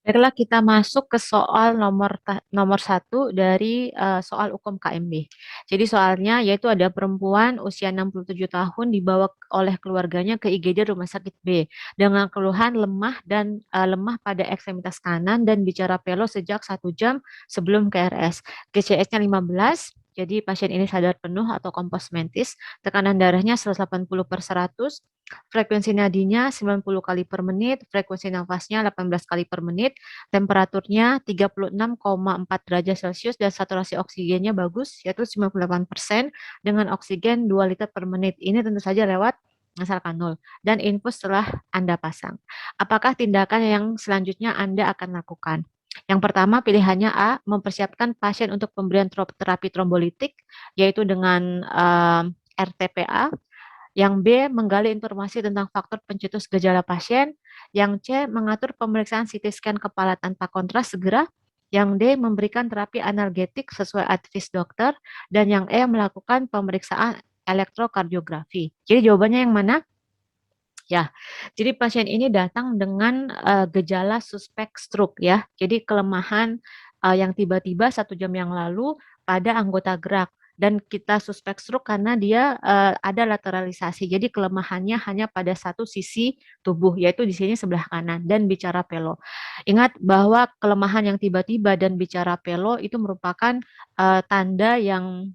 Baiklah, kita masuk ke soal nomor satu dari soal hukum KMB. Jadi soalnya yaitu ada perempuan usia 67 tahun dibawa oleh keluarganya ke IGD Rumah Sakit B dengan keluhan lemah dan lemah pada ekstremitas kanan dan bicara pelo sejak 1 jam sebelum KRS. GCS-nya 15. Jadi pasien ini sadar penuh atau kompos mentis, tekanan darahnya 180/100, frekuensi nadinya 90 kali per menit, frekuensi nafasnya 18 kali per menit, temperaturnya 36,4 derajat Celcius dan saturasi oksigennya bagus, yaitu 98% dengan oksigen 2 liter per menit. Ini tentu saja lewat asalkan nol dan infus setelah Anda pasang. Apakah tindakan yang selanjutnya Anda akan lakukan? Yang pertama pilihannya A, mempersiapkan pasien untuk pemberian terapi trombolitik, yaitu dengan RTPA. Yang B, menggali informasi tentang faktor pencetus gejala pasien. Yang C, mengatur pemeriksaan CT scan kepala tanpa kontras segera. Yang D, memberikan terapi analgetik sesuai advis dokter. Dan yang E, melakukan pemeriksaan elektrokardiografi. Jadi jawabannya yang mana? Ya, jadi pasien ini datang dengan gejala suspek stroke ya. Jadi kelemahan yang tiba-tiba 1 jam yang lalu pada anggota gerak dan kita suspek stroke karena dia ada lateralisasi. Jadi kelemahannya hanya pada satu sisi tubuh yaitu di sini sebelah kanan dan bicara pelo. Ingat bahwa kelemahan yang tiba-tiba dan bicara pelo itu merupakan tanda yang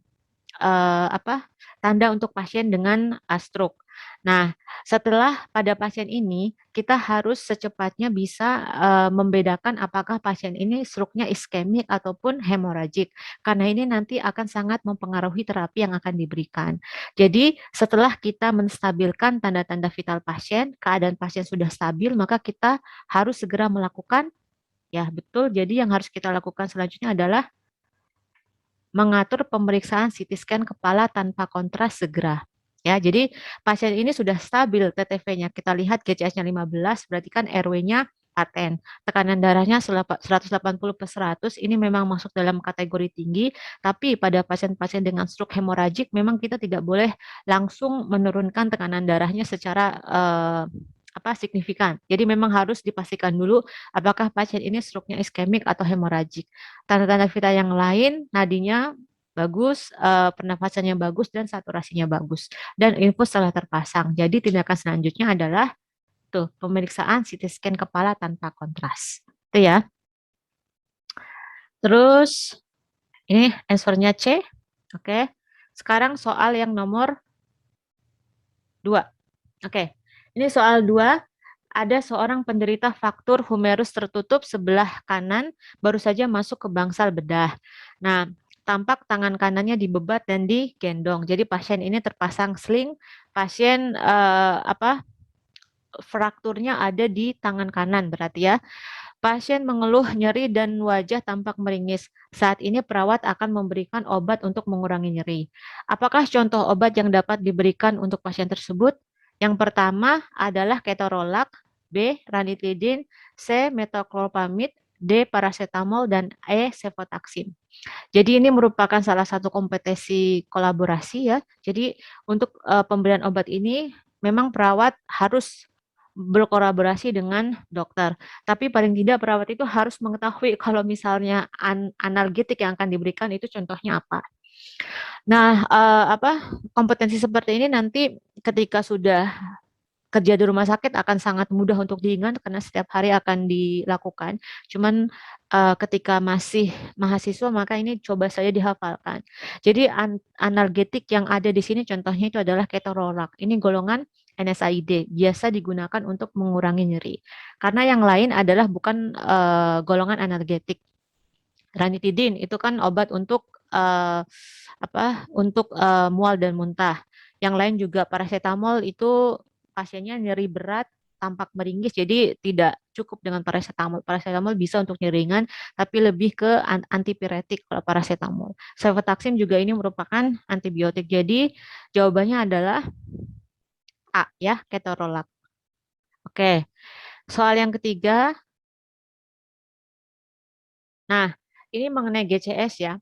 apa? Tanda untuk pasien dengan stroke. Nah, setelah pada pasien ini, kita harus secepatnya bisa membedakan apakah pasien ini stroke-nya iskemik ataupun hemoragik. Karena ini nanti akan sangat mempengaruhi terapi yang akan diberikan. Jadi, setelah kita menstabilkan tanda-tanda vital pasien, keadaan pasien sudah stabil, maka kita harus segera melakukan, ya betul, jadi yang harus kita lakukan selanjutnya adalah mengatur pemeriksaan CT scan kepala tanpa kontras segera. Ya, jadi pasien ini sudah stabil TTV-nya. Kita lihat GCS-nya 15, berarti kan RW-nya paten. Tekanan darahnya 180/100, ini memang masuk dalam kategori tinggi, tapi pada pasien-pasien dengan stroke hemoragik memang kita tidak boleh langsung menurunkan tekanan darahnya secara signifikan. Jadi memang harus dipastikan dulu apakah pasien ini stroke-nya iskemik atau hemoragik. Tanda-tanda vital yang lain, nadinya bagus, pernafasannya bagus, dan saturasinya bagus. Dan infus telah terpasang. Jadi tindakan selanjutnya adalah tuh pemeriksaan CT scan kepala tanpa kontras. Itu ya. Terus ini answernya C. Oke. Sekarang soal yang nomor 2. Oke. Ini soal 2. Ada seorang penderita fraktur humerus tertutup sebelah kanan baru saja masuk ke bangsal bedah. Nah, tampak tangan kanannya dibebat dan digendong. Jadi pasien ini terpasang sling. Pasien frakturnya ada di tangan kanan berarti ya. Pasien mengeluh nyeri dan wajah tampak meringis. Saat ini perawat akan memberikan obat untuk mengurangi nyeri. Apakah contoh obat yang dapat diberikan untuk pasien tersebut? Yang pertama adalah ketorolac, B. ranitidin, C. metoclopramid, D. paracetamol, dan E. cefotaxime. Jadi ini merupakan salah satu kompetensi kolaborasi ya. Jadi untuk pemberian obat ini memang perawat harus berkolaborasi dengan dokter. Tapi paling tidak perawat itu harus mengetahui kalau misalnya analgetik yang akan diberikan itu contohnya apa. Nah, kompetensi seperti ini nanti ketika sudah kerja di rumah sakit akan sangat mudah untuk diingat karena setiap hari akan dilakukan. Cuman ketika masih mahasiswa maka ini coba saja dihafalkan. Jadi analgetik yang ada di sini contohnya itu adalah ketorolac. Ini golongan NSAID, biasa digunakan untuk mengurangi nyeri. Karena yang lain adalah bukan golongan analgetik. Ranitidin itu kan obat untuk mual dan muntah. Yang lain juga paracetamol itu pasiennya nyeri berat, tampak meringis, jadi tidak cukup dengan paracetamol. Paracetamol bisa untuk nyeri ringan, tapi lebih ke antipiretik kalau paracetamol. Cefotaxime juga ini merupakan antibiotik. Jadi jawabannya adalah A ya, ketorolac. Oke, soal yang ketiga. Nah, ini mengenai GCS ya.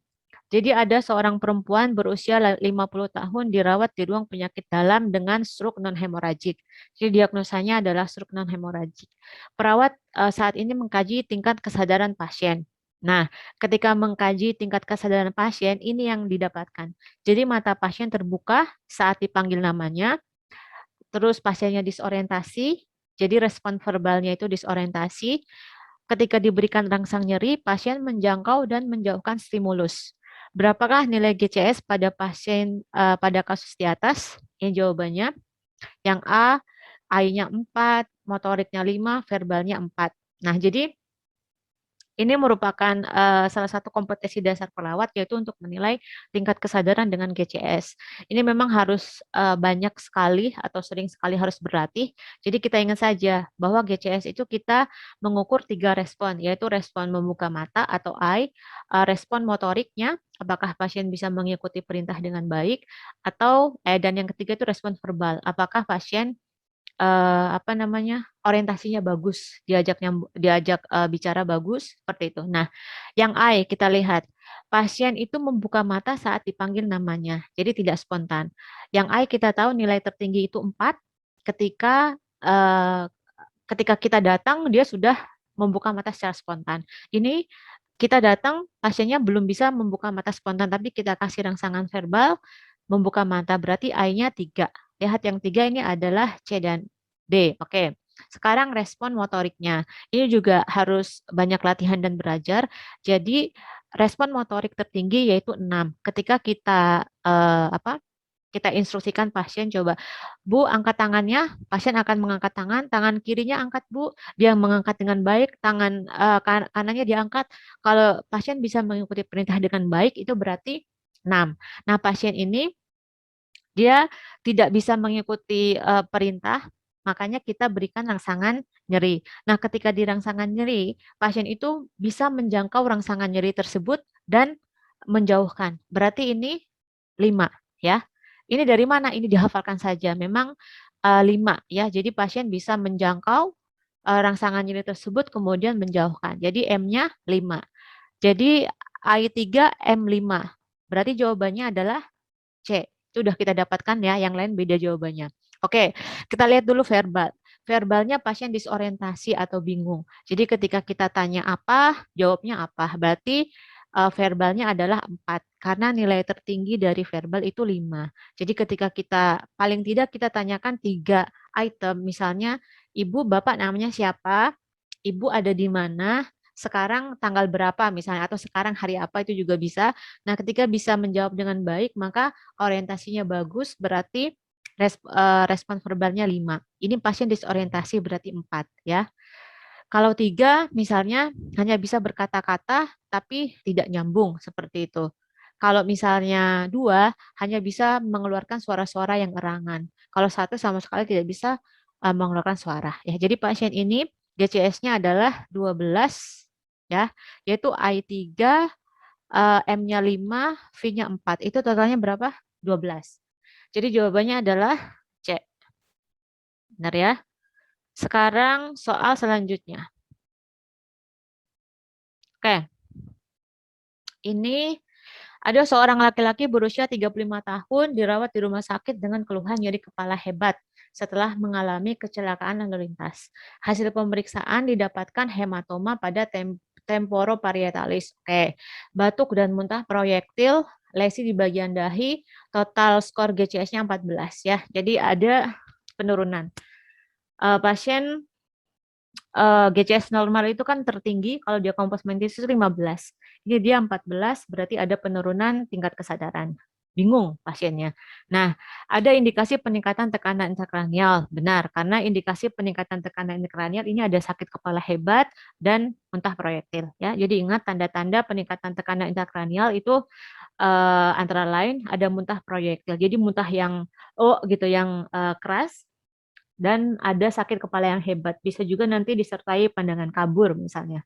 Jadi ada seorang perempuan berusia 50 tahun dirawat di ruang penyakit dalam dengan stroke non-hemoragik. Jadi diagnosanya adalah stroke non-hemoragik. Perawat saat ini mengkaji tingkat kesadaran pasien. Nah, ketika mengkaji tingkat kesadaran pasien, ini yang didapatkan. Jadi mata pasien terbuka saat dipanggil namanya, terus pasiennya disorientasi, jadi respon verbalnya itu disorientasi. Ketika diberikan rangsang nyeri, pasien menjangkau dan menjauhkan stimulus. Berapakah nilai GCS pada pasien pada kasus di atas? Ini jawabannya. Yang A, AI-nya 4, motoriknya 5, verbalnya 4. Nah, jadi ini merupakan salah satu kompetensi dasar perawat yaitu untuk menilai tingkat kesadaran dengan GCS. Ini memang harus banyak sekali atau sering sekali harus berlatih. Jadi kita ingat saja bahwa GCS itu kita mengukur 3 respon, yaitu respon membuka mata atau eye, respon motoriknya, apakah pasien bisa mengikuti perintah dengan baik, atau dan yang ketiga itu respon verbal, apakah pasien apa namanya, orientasinya bagus, diajak bicara bagus seperti itu. Nah, yang I kita lihat pasien itu membuka mata saat dipanggil namanya, jadi tidak spontan. Yang I kita tahu nilai tertinggi itu 4 ketika eh, ketika kita datang dia sudah membuka mata secara spontan. Ini kita datang pasiennya belum bisa membuka mata spontan tapi kita kasih rangsangan verbal membuka mata berarti I-nya 3. Lihat yang 3 ini adalah C dan D. Oke. Sekarang respon motoriknya. Ini juga harus banyak latihan dan belajar. Jadi respon motorik tertinggi yaitu 6. Ketika kita kita instruksikan pasien coba, Bu, angkat tangannya, pasien akan mengangkat tangan, tangan kirinya angkat, Bu, dia mengangkat dengan baik, tangan kanannya diangkat. Kalau pasien bisa mengikuti perintah dengan baik, itu berarti 6. Nah, pasien ini dia tidak bisa mengikuti perintah, makanya kita berikan rangsangan nyeri. Nah, ketika di rangsangan nyeri, pasien itu bisa menjangkau rangsangan nyeri tersebut dan menjauhkan. Berarti ini 5 ya. Ini dari mana? Ini dihafalkan saja. Memang 5 ya. Jadi pasien bisa menjangkau rangsangan nyeri tersebut kemudian menjauhkan. Jadi M-nya 5. Jadi I3 M5. Berarti jawabannya adalah C. Itu udah kita dapatkan ya, yang lain beda jawabannya. Oke, kita lihat dulu verbal. Verbalnya pasien disorientasi atau bingung. Jadi ketika kita tanya apa, jawabnya apa. Berarti verbalnya adalah 4 karena nilai tertinggi dari verbal itu 5. Jadi ketika kita paling tidak kita tanyakan 3 item, misalnya ibu bapak namanya siapa, ibu ada di mana, sekarang tanggal berapa misalnya, atau sekarang hari apa itu juga bisa. Nah, ketika bisa menjawab dengan baik, maka orientasinya bagus, berarti respon verbalnya 5. Ini pasien disorientasi berarti 4 ya. Kalau 3 misalnya hanya bisa berkata-kata tapi tidak nyambung seperti itu. Kalau misalnya 2 hanya bisa mengeluarkan suara-suara yang erangan. Kalau 1 sama sekali tidak bisa mengeluarkan suara ya. Jadi pasien ini GCS-nya adalah 12 ya, yaitu I3, M-nya 5, V-nya 4. Itu totalnya berapa? 12. Jadi jawabannya adalah C. Benar ya? Sekarang soal selanjutnya. Oke, ini ada seorang laki-laki berusia 35 tahun dirawat di rumah sakit dengan keluhan nyeri kepala hebat setelah mengalami kecelakaan lalu lintas. Hasil pemeriksaan didapatkan hematoma pada temporoparietalis. Oke, batuk dan muntah proyektil, lesi di bagian dahi, total skor GCS-nya 14 ya. Jadi ada penurunan. Pasien GCS normal itu kan tertinggi kalau dia kompos mentis itu 15. Ini dia 14, berarti ada penurunan tingkat kesadaran. Bingung pasiennya. Nah, ada indikasi peningkatan tekanan intrakranial. Benar, karena indikasi peningkatan tekanan intrakranial ini ada sakit kepala hebat dan muntah proyektil. Ya, jadi ingat tanda-tanda peningkatan tekanan intrakranial itu antara lain ada muntah proyektil. Jadi muntah yang gitu, yang keras, dan ada sakit kepala yang hebat. Bisa juga nanti disertai pandangan kabur misalnya.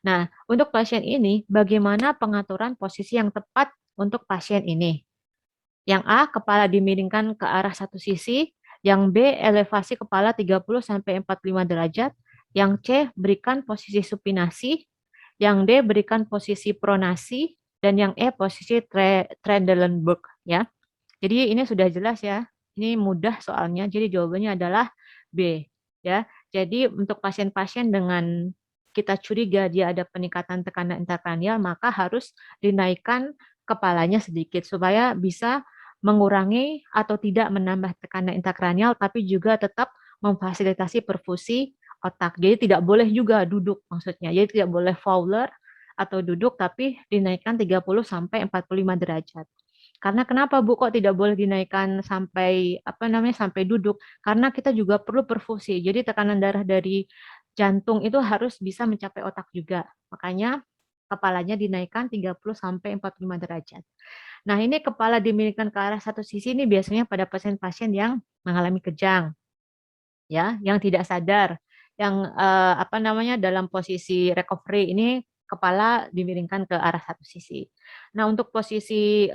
Nah, untuk pasien ini, bagaimana pengaturan posisi yang tepat untuk pasien ini? Yang A, kepala dimiringkan ke arah satu sisi. Yang B, elevasi kepala 30-45 derajat. Yang C, berikan posisi supinasi. Yang D, berikan posisi pronasi. Dan yang E posisi Trendelenburg ya. Jadi ini sudah jelas ya. Ini mudah soalnya. Jadi jawabannya adalah B ya. Jadi untuk pasien-pasien dengan kita curiga dia ada peningkatan tekanan intrakranial, maka harus dinaikkan kepalanya sedikit supaya bisa mengurangi atau tidak menambah tekanan intrakranial, tapi juga tetap memfasilitasi perfusi otak. Jadi tidak boleh juga duduk maksudnya. Jadi tidak boleh Fowler atau duduk, tapi dinaikkan 30 sampai 45 derajat. Karena kenapa Bu kok tidak boleh dinaikkan sampai apa namanya sampai duduk? Karena kita juga perlu perfusi. Jadi tekanan darah dari jantung itu harus bisa mencapai otak juga. Makanya kepalanya dinaikkan 30 sampai 45 derajat. Nah, ini kepala dimiringkan ke arah satu sisi ini biasanya pada pasien-pasien yang mengalami kejang ya, yang tidak sadar, yang apa namanya dalam posisi recovery ini kepala dimiringkan ke arah satu sisi. Nah, untuk posisi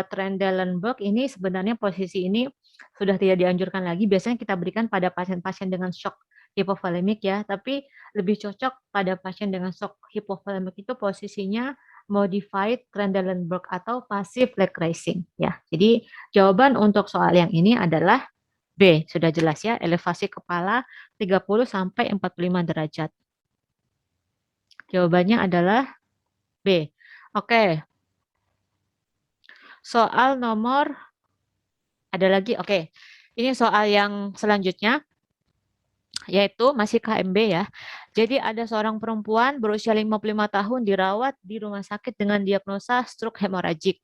Trendelenburg ini sebenarnya posisi ini sudah tidak dianjurkan lagi. Biasanya kita berikan pada pasien-pasien dengan shock hipovolemik ya, tapi lebih cocok pada pasien dengan shock hipovolemik itu posisinya modified Trendelenburg atau passive leg raising ya. Jadi jawaban untuk soal yang ini adalah B, sudah jelas ya, elevasi kepala 30 sampai 45 derajat. Jawabannya adalah B. Oke. Soal nomor ada lagi. Oke. Ini soal yang selanjutnya yaitu masih KMB ya. Jadi ada seorang perempuan berusia 55 tahun dirawat di rumah sakit dengan diagnosa stroke hemoragik.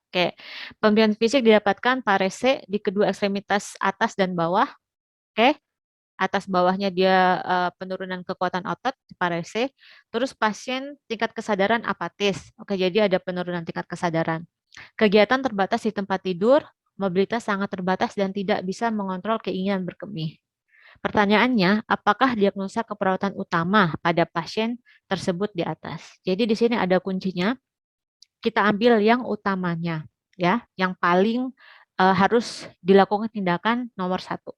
Oke. Pemberian fisik didapatkan parese di kedua ekstremitas atas dan bawah. Oke. Atas bawahnya dia penurunan kekuatan otot parese, terus pasien tingkat kesadaran apatis. Oke, jadi ada penurunan tingkat kesadaran. Kegiatan terbatas di tempat tidur, mobilitas sangat terbatas dan tidak bisa mengontrol keinginan berkemih. Pertanyaannya, apakah diagnosa keperawatan utama pada pasien tersebut di atas? Jadi di sini ada kuncinya. Kita ambil yang utamanya, ya, yang paling harus dilakukan tindakan nomor satu.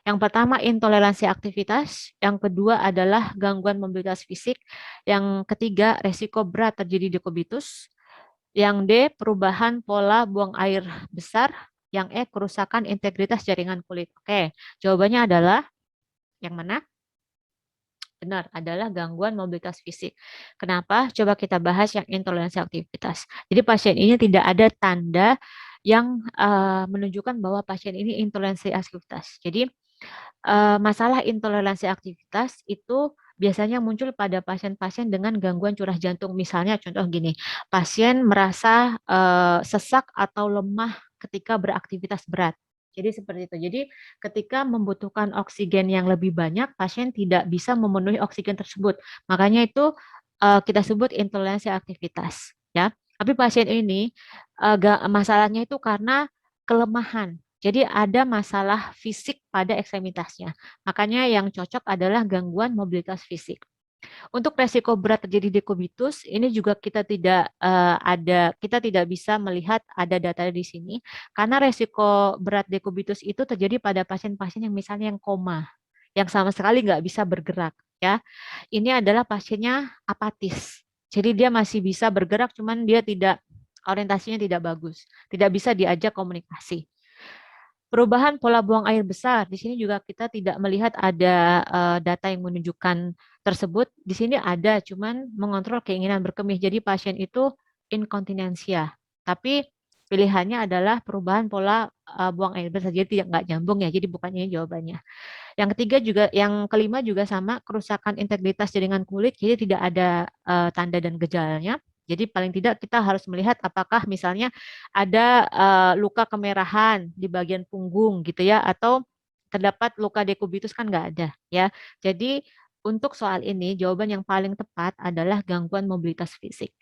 Yang pertama intoleransi aktivitas, yang kedua adalah gangguan mobilitas fisik, yang ketiga resiko berat terjadi dekubitus, yang D perubahan pola buang air besar, yang E kerusakan integritas jaringan kulit. Oke, jawabannya adalah yang mana? Benar, adalah gangguan mobilitas fisik. Kenapa? Coba kita bahas yang intoleransi aktivitas. Jadi pasien ini tidak ada tanda yang menunjukkan bahwa pasien ini intoleransi aktivitas. Jadi masalah intoleransi aktivitas itu biasanya muncul pada pasien-pasien dengan gangguan curah jantung. Misalnya contoh gini, pasien merasa sesak atau lemah ketika beraktivitas berat. Jadi seperti itu. Jadi ketika membutuhkan oksigen yang lebih banyak, pasien tidak bisa memenuhi oksigen tersebut. Makanya itu kita sebut intoleransi aktivitas, ya. Tapi pasien ini masalahnya itu karena kelemahan. Jadi ada masalah fisik pada ekstremitasnya. Makanya yang cocok adalah gangguan mobilitas fisik. Untuk resiko berat terjadi dekubitus, ini juga kita tidak bisa melihat ada data di sini karena resiko berat dekubitus itu terjadi pada pasien-pasien yang misalnya yang koma, yang sama sekali nggak bisa bergerak ya. Ini adalah pasiennya apatis. Jadi dia masih bisa bergerak, cuman dia tidak orientasinya tidak bagus, tidak bisa diajak komunikasi. Perubahan pola buang air besar, di sini juga kita tidak melihat ada data yang menunjukkan tersebut. Di sini ada, cuman mengontrol keinginan berkemih. Jadi pasien itu inkontinensia. Tapi pilihannya adalah perubahan pola buang air besar. Jadi tidak nggak nyambung ya. Jadi bukan ini jawabannya. Yang ketiga juga, yang kelima juga sama, kerusakan integritas jaringan kulit. Jadi tidak ada tanda dan gejalanya. Jadi paling tidak kita harus melihat apakah misalnya ada luka kemerahan di bagian punggung gitu ya, atau terdapat luka dekubitus kan nggak ada ya. Jadi untuk soal ini jawaban yang paling tepat adalah gangguan mobilitas fisik.